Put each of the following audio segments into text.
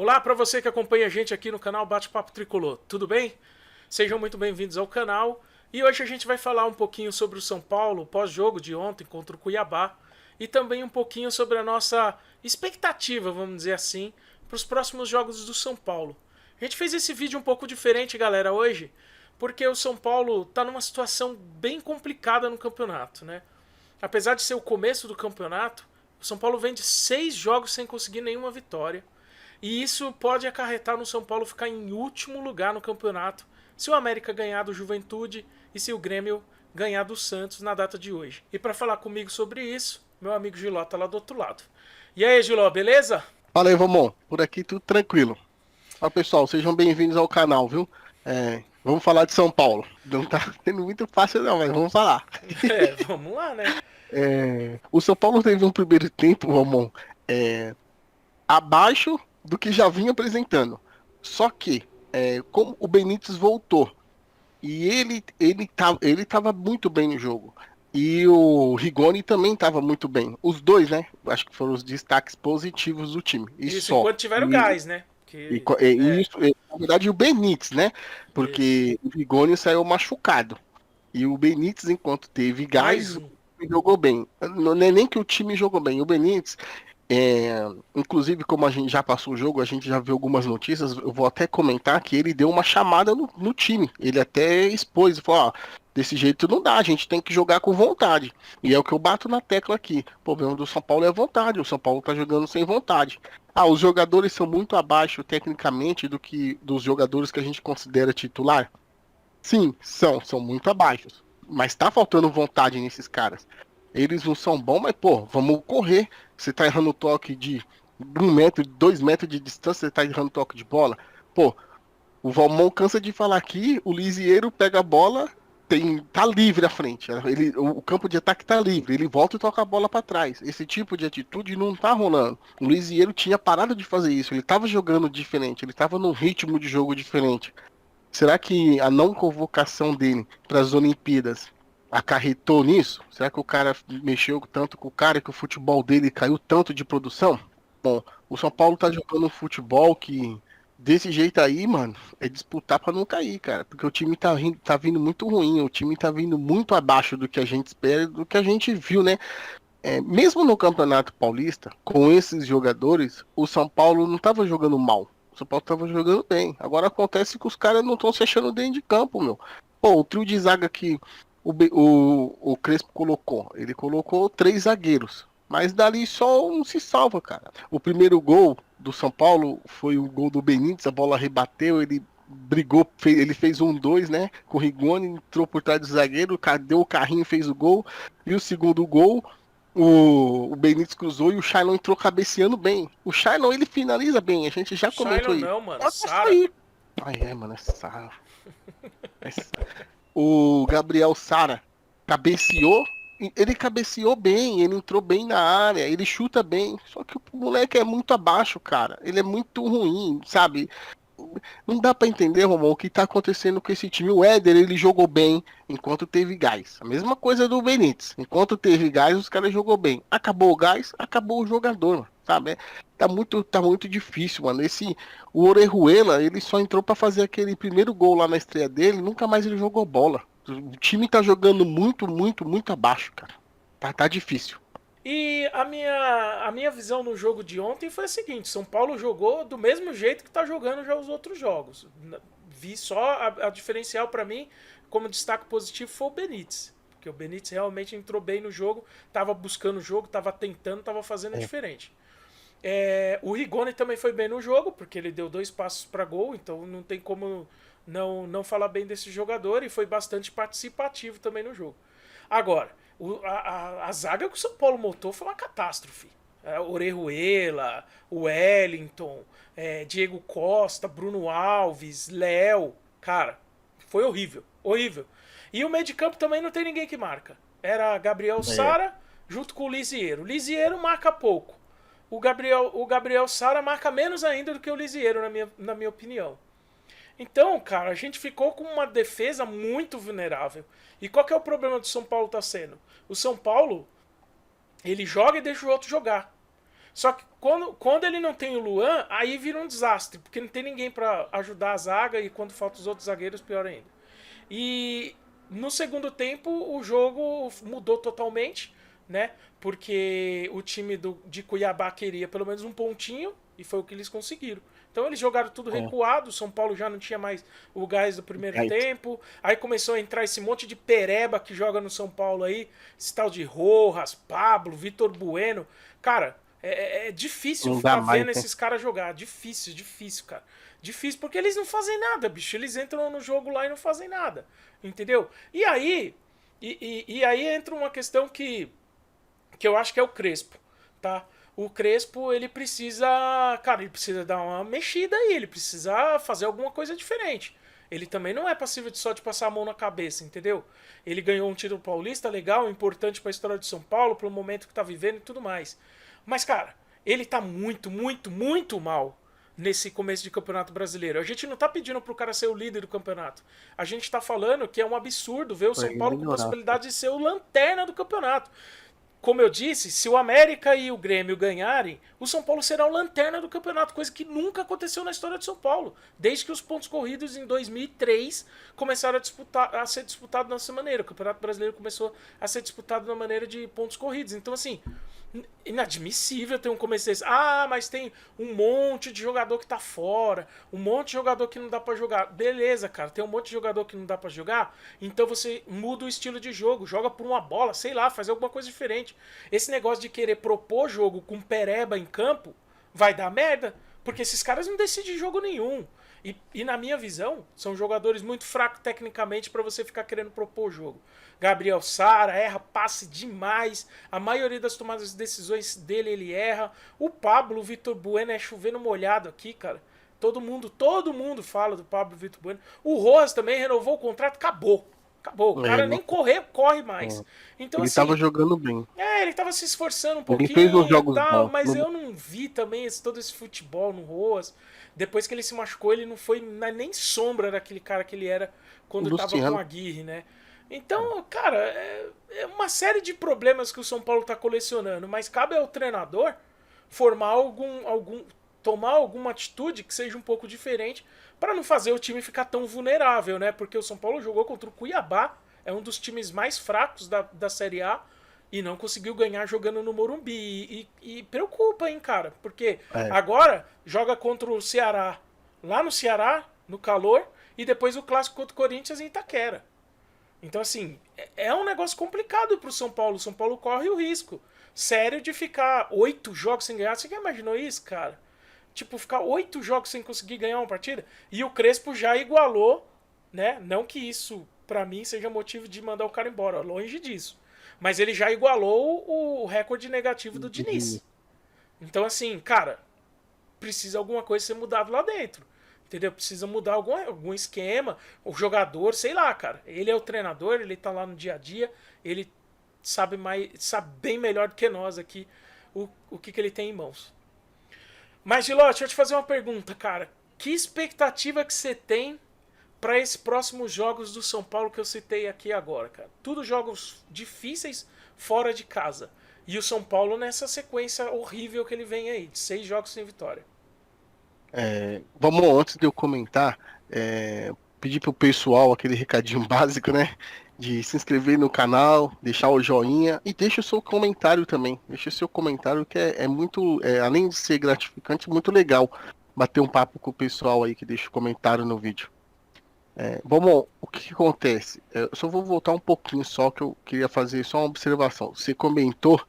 Olá para você que acompanha a gente aqui no canal Bate-Papo Tricolor, tudo bem? Sejam muito bem-vindos ao canal e hoje a gente vai falar um pouquinho sobre o São Paulo pós-jogo de ontem contra o Cuiabá e também um pouquinho sobre a nossa expectativa, vamos dizer assim, para os próximos jogos do São Paulo. A gente fez esse vídeo um pouco diferente, galera, hoje, porque o São Paulo está numa situação bem complicada no campeonato, né? Apesar de ser o começo do campeonato, o São Paulo vem de 6 jogos sem conseguir nenhuma vitória. E isso pode acarretar no São Paulo ficar em último lugar no campeonato se o América ganhar do Juventude e se o Grêmio ganhar do Santos na data de hoje. E para falar comigo sobre isso, meu amigo Giló tá lá do outro lado. E aí, Giló, beleza? Fala aí, Romão. Por aqui tudo tranquilo. Ó, pessoal, sejam bem-vindos ao canal, viu? Vamos falar de São Paulo. Não tá sendo muito fácil não, mas vamos falar. É, vamos lá, né? O São Paulo teve um primeiro tempo, Romão, é, abaixo do que já vinha apresentando. Só que, como o Benítez voltou e ele tava muito bem no jogo. E o Rigoni também estava muito bem. Os dois, né? Acho que foram os destaques positivos do time. E Isso, só. enquanto tiver o gás, né? E, Que, co- e é, isso, na verdade, o Benítez, né? isso. Porque o Rigoni saiu machucado. E o Benítez, enquanto teve Mais gás, um. jogou bem. Não é nem que o time jogou bem. O Benítez, inclusive, como a gente já passou o jogo, a gente já viu algumas notícias. Eu vou até comentar que ele deu uma chamada no time. Ele até expôs, falou: ó, desse jeito não dá, a gente tem que jogar com vontade. E é o que eu bato na tecla aqui. O problema do São Paulo é a vontade. O São Paulo tá jogando sem vontade. Ah, os jogadores são muito abaixo tecnicamente do que dos jogadores que a gente considera titular? Sim, são muito abaixo. Mas tá faltando vontade nesses caras. Eles não são bons, mas, pô, vamos correr. Você tá errando o toque de 1 metro, 2 metros de distância, você tá errando toque de bola. Pô, o Valmon cansa de falar aqui, o Lisieiro pega a bola, tá livre à frente. O campo de ataque tá livre, ele volta e toca a bola para trás. Esse tipo de atitude não tá rolando. O Lisieiro tinha parado de fazer isso, ele tava jogando diferente, ele tava num ritmo de jogo diferente. Será que a não convocação dele para as Olimpíadas acarretou nisso? Será que o cara mexeu tanto com o cara que o futebol dele caiu tanto de produção? Bom, o São Paulo tá jogando um futebol que desse jeito aí, mano, é disputar para não cair, cara, porque o time tá vindo muito ruim, o time tá vindo muito abaixo do que a gente espera, do que a gente viu, né? Mesmo no Campeonato Paulista, com esses jogadores, o São Paulo não estava jogando mal. O São Paulo estava jogando bem. Agora acontece que os caras não estão se achando dentro de campo, meu. Pô, o trio de zaga que o Crespo colocou, ele colocou 3 zagueiros. Mas dali só um se salva, cara. O primeiro gol do São Paulo foi o gol do Benítez, a bola rebateu, ele brigou, ele fez 1-2, né? Com o Rigoni, entrou por trás do zagueiro, deu o carrinho, fez o gol. E o segundo gol, o Benítez cruzou e o Shailon entrou cabeceando bem. O Shailon, ele finaliza bem, a gente já comentou Shailon aí. não, mano. Só que é só Sara. isso. Ai, mano, é Sara. O Gabriel Sara cabeceou, ele cabeceou bem, ele entrou bem na área, ele chuta bem. Só que o moleque é muito abaixo, cara. Ele é muito ruim, sabe? Não dá pra entender, Romão, o que tá acontecendo com esse time. O Éder, ele jogou bem enquanto teve gás. A mesma coisa do Benítez. Enquanto teve gás, os caras jogou bem. Acabou o gás, acabou o jogador, mano, sabe? Tá muito difícil, mano. O Orejuela, ele só entrou pra fazer aquele primeiro gol lá na estreia dele, nunca mais ele jogou bola. O time tá jogando muito, muito, muito abaixo, cara. Tá difícil. E a minha visão no jogo de ontem foi a seguinte: São Paulo jogou do mesmo jeito que está jogando já os outros jogos. Vi só a diferencial para mim, como destaque positivo, foi o Benítez. Porque o Benítez realmente entrou bem no jogo, estava buscando o jogo, estava tentando, estava fazendo É. diferente. O Rigoni também foi bem no jogo, porque ele deu 2 passos para gol, então não tem como não falar bem desse jogador e foi bastante participativo também no jogo. Agora, a zaga que o São Paulo montou foi uma catástrofe. Orejuela, Wellington, Diego Costa, Bruno Alves, Léo. Cara, foi horrível, horrível. E o meio de campo também não tem ninguém que marca. Era Gabriel É. Sara junto com o Lisieiro. O Lisieiro marca pouco. O Gabriel Sara marca menos ainda do que o Lisieiro, na minha opinião. Então, cara, a gente ficou com uma defesa muito vulnerável. E qual que é o problema do São Paulo tá sendo? O São Paulo, ele joga e deixa o outro jogar. Só que quando ele não tem o Luan, aí vira um desastre, porque não tem ninguém para ajudar a zaga e quando falta os outros zagueiros, pior ainda. E no segundo tempo o jogo mudou totalmente, né? Porque o time de Cuiabá queria pelo menos um pontinho e foi o que eles conseguiram. Então eles jogaram tudo É, recuado, o São Paulo já não tinha mais o gás do primeiro aí, tempo. Aí começou a entrar esse monte de pereba que joga no São Paulo aí, esse tal de Rojas, Pablo, Vitor Bueno. Cara, é difícil não dá ficar mais, vendo né? esses caras jogar. Difícil, difícil, cara. Difícil porque eles não fazem nada, bicho. Eles entram no jogo lá e não fazem nada. Entendeu? E aí. E aí entra uma questão que eu acho que é o Crespo, tá? O Crespo, ele precisa, cara, ele precisa dar uma mexida aí, ele precisa fazer alguma coisa diferente. Ele também não é passível só de passar a mão na cabeça, entendeu? Ele ganhou um título paulista legal, importante para a história de São Paulo, para o momento que tá vivendo e tudo mais. Mas, cara, ele tá muito, muito, muito mal nesse começo de campeonato brasileiro. A gente não tá pedindo pro cara ser o líder do campeonato. A gente tá falando que é um absurdo ver o Pra São ele Paulo com melhorar. possibilidade de ser o lanterna do campeonato. Como eu disse, se o América e o Grêmio ganharem, o São Paulo será o lanterna do campeonato, coisa que nunca aconteceu na história de São Paulo, desde que os pontos corridos em 2003 começaram a ser disputados dessa maneira. O Campeonato Brasileiro começou a ser disputado na maneira de pontos corridos. Então, assim, inadmissível ter um começo desse. Ah, mas tem um monte de jogador que tá fora, um monte de jogador que não dá para jogar. Beleza, cara, tem um monte de jogador que não dá para jogar, então você muda o estilo de jogo, joga por uma bola, sei lá, faz alguma coisa diferente. Esse negócio de querer propor jogo com pereba em campo vai dar merda, porque esses caras não decidem jogo nenhum. E na minha visão, são jogadores muito fracos tecnicamente para você ficar querendo propor o jogo. Gabriel Sara erra passe demais. A maioria das tomadas de decisões dele ele erra. O Pablo, o Vitor Bueno é chovendo molhado aqui, cara. Todo mundo fala do Pablo Vitor Bueno. O Rojas também renovou o contrato, acabou. Acabou. O É, cara nem corre mais. é. Então, Ele tava assim, jogando bem. ele tava se esforçando um Ele fez uns pouquinho e jogos tal, bons. mas eu não vi também todo esse futebol no Roas. Depois que ele se machucou, ele não foi nem sombra daquele cara que ele era O quando tava com Luciano. a Aguirre, né? Então, cara, é uma série de problemas que o São Paulo tá colecionando, mas cabe ao treinador formar tomar alguma atitude que seja um pouco diferente para não fazer o time ficar tão vulnerável, né? Porque o São Paulo jogou contra o Cuiabá, é um dos times mais fracos da Série A e não conseguiu ganhar jogando no Morumbi. E preocupa, hein, cara? Porque É, agora joga contra o Ceará, lá no Ceará, no calor, e depois o clássico contra o Corinthians em Itaquera. Então, assim, é um negócio complicado pro São Paulo. O São Paulo corre o risco sério de ficar 8 jogos sem ganhar. Você já imaginou isso, cara? Tipo, ficar 8 jogos sem conseguir ganhar uma partida? E o Crespo já igualou, né? Não que isso, pra mim, seja motivo de mandar o cara embora, longe disso. Mas ele já igualou o recorde negativo do de- Diniz. Então, assim, cara, precisa alguma coisa ser mudado lá dentro. Entendeu? Precisa mudar algum esquema. O jogador, sei lá, cara. Ele é o treinador, ele tá lá no dia a dia, ele sabe bem melhor do que nós aqui o que ele tem em mãos. Mas, Giló, deixa eu te fazer uma pergunta, cara. Que expectativa que você tem para esses próximos jogos do São Paulo que eu citei aqui agora, cara? Tudo jogos difíceis fora de casa. E o São Paulo nessa sequência horrível que ele vem aí, de 6 jogos sem vitória. vamos, antes de eu comentar, pedir pro pessoal aquele recadinho básico, né? De se inscrever no canal, deixar o joinha e deixa o seu comentário também. Deixa o seu comentário que é muito, além de ser gratificante, muito legal bater um papo com o pessoal aí que deixa o comentário no vídeo. Vamos, o que que acontece? Eu só vou voltar um pouquinho só que eu queria fazer só uma observação. Você comentou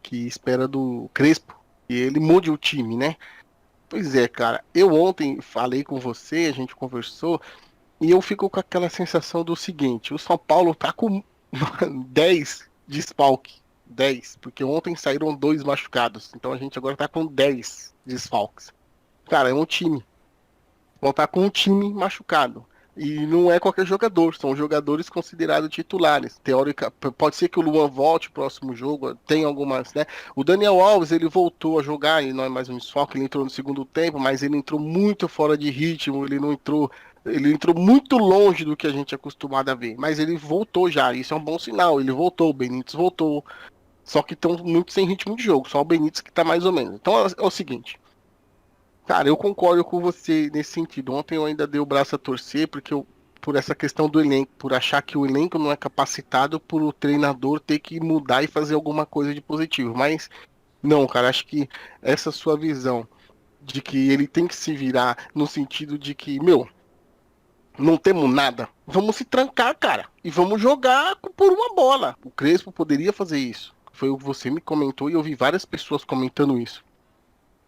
que espera do Crespo e ele mude o time, né? Pois é, cara. Eu ontem falei com você, a gente conversou, e eu fico com aquela sensação do seguinte: o São Paulo tá com 10 desfalque. 10, porque ontem saíram 2 machucados. Então a gente agora tá com 10 desfalques. Cara, é um time. Vão estar com um time machucado. E não é qualquer jogador, são jogadores considerados titulares. Teórica, pode ser que o Luan volte pro próximo jogo, tem algumas, né? O Daniel Alves, ele voltou a jogar, ele não é mais um desfalque, ele entrou no segundo tempo, mas ele entrou muito fora de ritmo, ele entrou muito longe do que a gente é acostumado a ver. Mas ele voltou já, isso é um bom sinal, ele voltou, o Benítez voltou. Só que estão muito sem ritmo de jogo, só o Benítez que tá mais ou menos. Então é o seguinte, cara, eu concordo com você nesse sentido. Ontem eu ainda dei o braço a torcer, porque por essa questão do elenco, por achar que o elenco não é capacitado, por o treinador ter que mudar e fazer alguma coisa de positivo. Mas não, cara, acho que essa sua visão de que ele tem que se virar no sentido de que, meu, não temos nada. Vamos se trancar, cara, e vamos jogar por uma bola. O Crespo poderia fazer isso. Foi o que você me comentou e eu vi várias pessoas comentando isso.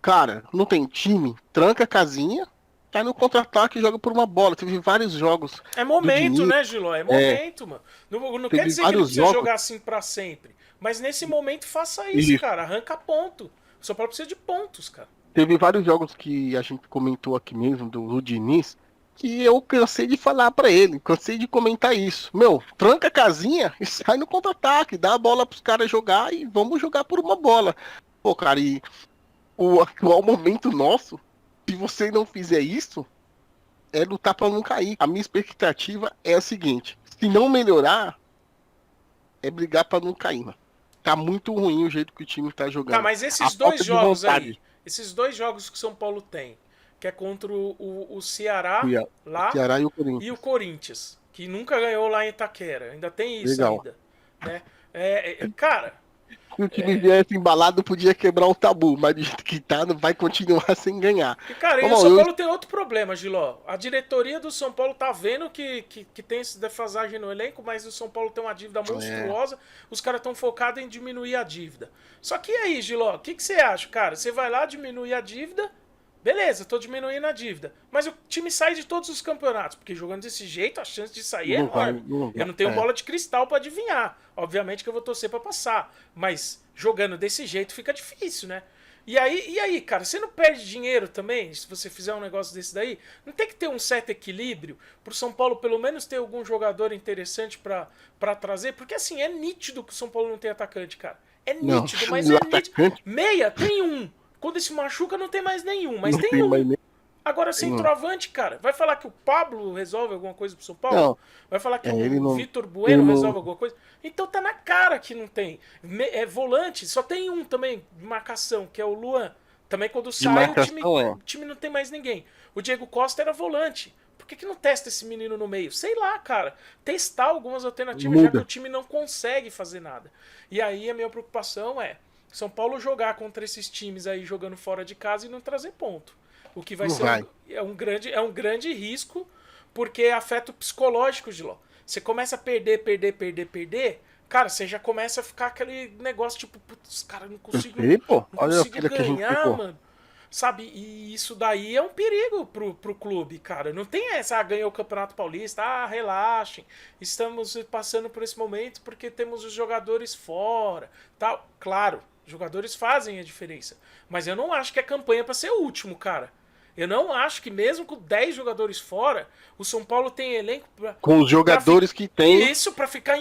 Cara, não tem time, tranca a casinha, cai no contra-ataque e joga por uma bola. Teve vários jogos É do momento, Diniz, né, Giló? É é, momento, mano. Não quer teve dizer que ele vários precisa jogos. jogar assim pra sempre. Mas nesse momento faça isso, Isso. cara. Arranca ponto. O São Paulo precisa de pontos, cara. Teve vários jogos que a gente comentou aqui mesmo do Diniz, que eu cansei de falar pra ele, cansei de comentar isso. Meu, tranca a casinha e sai no contra-ataque, dá a bola pros caras jogar e vamos jogar por uma bola. Pô, cara, e o atual momento nosso, se você não fizer isso, é lutar pra não cair. A minha expectativa é a seguinte: se não melhorar, é brigar pra não cair, mano. Tá muito ruim o jeito que o time tá Tá, jogando. mas A esses dois falta de jogos vontade. aí, esses dois jogos que o São Paulo tem, que é contra o Ceará O lá Ceará e o e o Corinthians. Corinthians, que nunca ganhou lá em Itaquera. Ainda tem isso Legal. ainda, né? Cara, Se o time viesse embalado, podia quebrar o tabu, mas do jeito que tá, não vai continuar sem ganhar. e cara, e o Vamos, São Paulo tem outro problema, Giló. A diretoria do São Paulo tá vendo que tem essa defasagem no elenco, mas o São Paulo tem uma dívida é, monstruosa. Os caras estão focados em diminuir a dívida. Só que aí, Giló, o que você acha, cara? Você vai lá diminuir a dívida. Beleza, tô diminuindo a dívida. Mas o time sai de todos os campeonatos, porque jogando desse jeito a chance de sair é não vai, enorme. não Eu vai. não tenho bola de cristal pra adivinhar. Obviamente que eu vou torcer pra passar. Mas jogando desse jeito fica difícil, né? E aí, cara, você não perde dinheiro também se você fizer um negócio desse daí? Não tem que ter um certo equilíbrio pro São Paulo pelo menos ter algum jogador interessante pra trazer? Porque assim, é nítido que o São Paulo não tem atacante, cara. É Não, nítido, mas o é nítido. atacante Meia tem um. Quando se machuca, não tem mais nenhum, mas não tem tem mais um. nem. Agora, Não, centroavante, cara, vai falar que o Pablo resolve alguma coisa pro São Paulo? não, Vai falar que ele o não. Vitor Ele Bueno não. resolve alguma coisa? Então tá na cara que não tem. É volante, só tem um também de marcação, que é o Luan. Também quando De sai, marcação é. o time não tem mais ninguém. O Diego Costa era volante. Por que não testa esse menino no meio? Sei lá, cara. Testar algumas alternativas, já que o Muda. time não consegue fazer nada. E aí a minha preocupação é São Paulo jogar contra esses times aí jogando fora de casa e não trazer ponto. O que vai Não ser vai. é um grande risco, porque afeta o psicológico, Giló. Você começa a perder, perder, perder, perder. Cara, você já começa a ficar aquele negócio tipo, putz, cara, Eu sei, pô. não Olha a consigo filha que a gente ganhar, ficou. mano. Sabe? E isso daí é um perigo pro clube, cara. Não tem essa, ganhou o Campeonato Paulista, relaxem. Estamos passando por esse momento porque temos os jogadores fora. Tal. Claro, jogadores fazem a diferença. Mas eu não acho que a campanha é pra ser o último, cara. Eu não acho que mesmo com 10 jogadores fora, o São Paulo tem elenco Com os pra ficar. jogadores que tem, Isso, pra ficar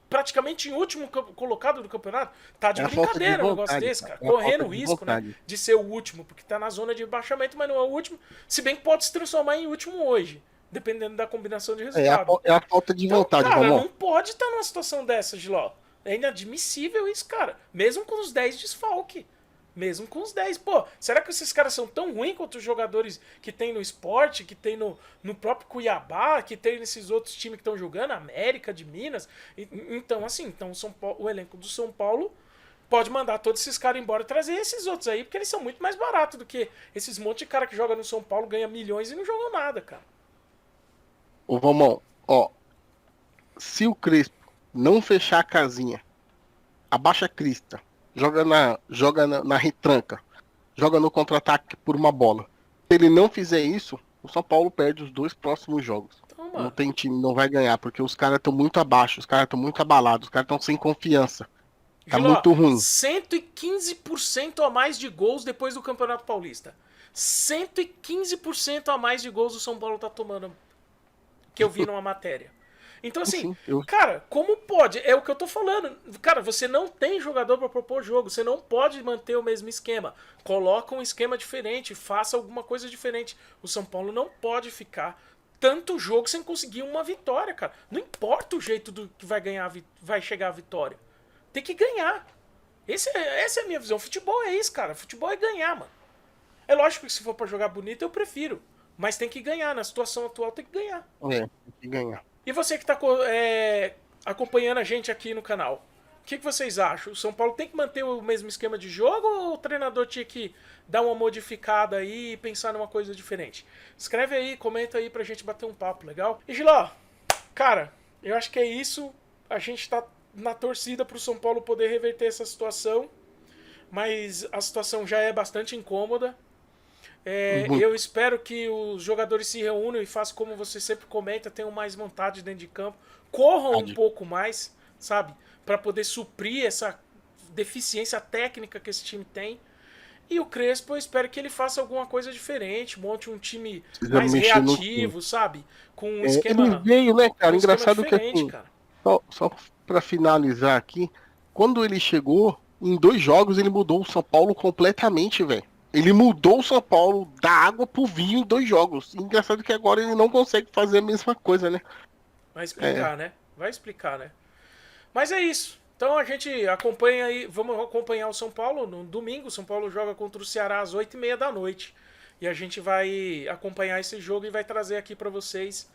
praticamente em último colocado do campeonato. Tá de é a falta de brincadeira um negócio vontade, desse, cara. cara. É a Correndo falta o de risco, né? vontade. De ser o último, porque tá na zona de rebaixamento, mas não é o último. Se bem que pode se transformar em último hoje, dependendo da combinação de resultado. É a falta de Então, vontade, cara, vamos. não pode estar numa situação dessa, Giló. É inadmissível isso, cara. Mesmo com os 10 desfalque. Mesmo com os 10. Pô, será que esses caras são tão ruins quanto os jogadores que tem no esporte, que tem no próprio Cuiabá, que tem nesses outros times que estão jogando, América de Minas? Então, assim, então o elenco do São Paulo pode mandar todos esses caras embora e trazer esses outros aí, porque eles são muito mais baratos do que esses monte de cara que joga no São Paulo, ganha milhões e não jogam nada, cara. Ô, Romão, ó, se o Crespo não fechar a casinha, abaixa a crista, joga na retranca, joga no contra-ataque por uma bola. Se ele não fizer isso, o São Paulo perde os dois próximos jogos. Então, Não mano, tem time, não vai ganhar, porque os caras estão muito abaixo, os caras estão muito abalados, os caras estão sem confiança. Tá Giló, muito ruim. 115% a mais de gols depois do Campeonato Paulista. 115% a mais de gols o São Paulo tá tomando, que eu vi numa matéria. Então, assim, Sim, eu, cara, como pode? É o que eu tô falando. Cara, você não tem jogador pra propor jogo. Você não pode manter o mesmo esquema. Coloca um esquema diferente. Faça alguma coisa diferente. O São Paulo não pode ficar tanto jogo sem conseguir uma vitória, cara. Não importa o jeito do que vai ganhar, vai chegar a vitória. Tem que ganhar. Essa é a minha visão. Futebol é isso, cara. Futebol é ganhar, mano. É lógico que se for pra jogar bonito, eu prefiro. Mas tem que ganhar. Na situação atual, tem que ganhar. Tem que ganhar. E você que tá acompanhando a gente aqui no canal, o que vocês acham? O São Paulo tem que manter o mesmo esquema de jogo ou o treinador tinha que dar uma modificada aí e pensar numa coisa diferente? Escreve aí, comenta aí pra gente bater um papo, legal? E Giló, cara, eu acho que é isso. A gente tá na torcida pro São Paulo poder reverter essa situação, mas a situação já é bastante incômoda. Eu espero que os jogadores se reúnam e façam como você sempre comenta, tenham mais vontade dentro de campo, corram um pouco mais, sabe? Para poder suprir essa deficiência técnica que esse time tem. E o Crespo, eu espero que ele faça alguma coisa diferente, monte um time mais reativo, sabe? Com um esquema. Ele veio, né, cara? Um Engraçado que assim, cara. só para finalizar aqui, quando ele chegou, em 2 jogos ele mudou o São Paulo completamente, velho. Ele mudou o São Paulo da água pro vinho em 2 jogos. Engraçado que agora ele não consegue fazer a mesma coisa, né? Vai explicar, né? Vai explicar, né? Mas é isso. Então a gente acompanha aí, vamos acompanhar o São Paulo no domingo. O São Paulo joga contra o Ceará às 8h30 da noite. E a gente vai acompanhar esse jogo e vai trazer aqui para vocês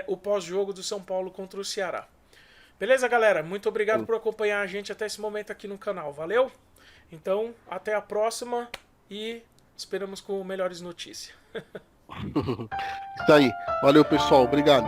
o pós-jogo do São Paulo contra o Ceará. Beleza, galera? Muito obrigado por acompanhar a gente até esse momento aqui no canal. Valeu? Então, até a próxima e esperamos com melhores notícias. Isso aí. Valeu, pessoal. Obrigado.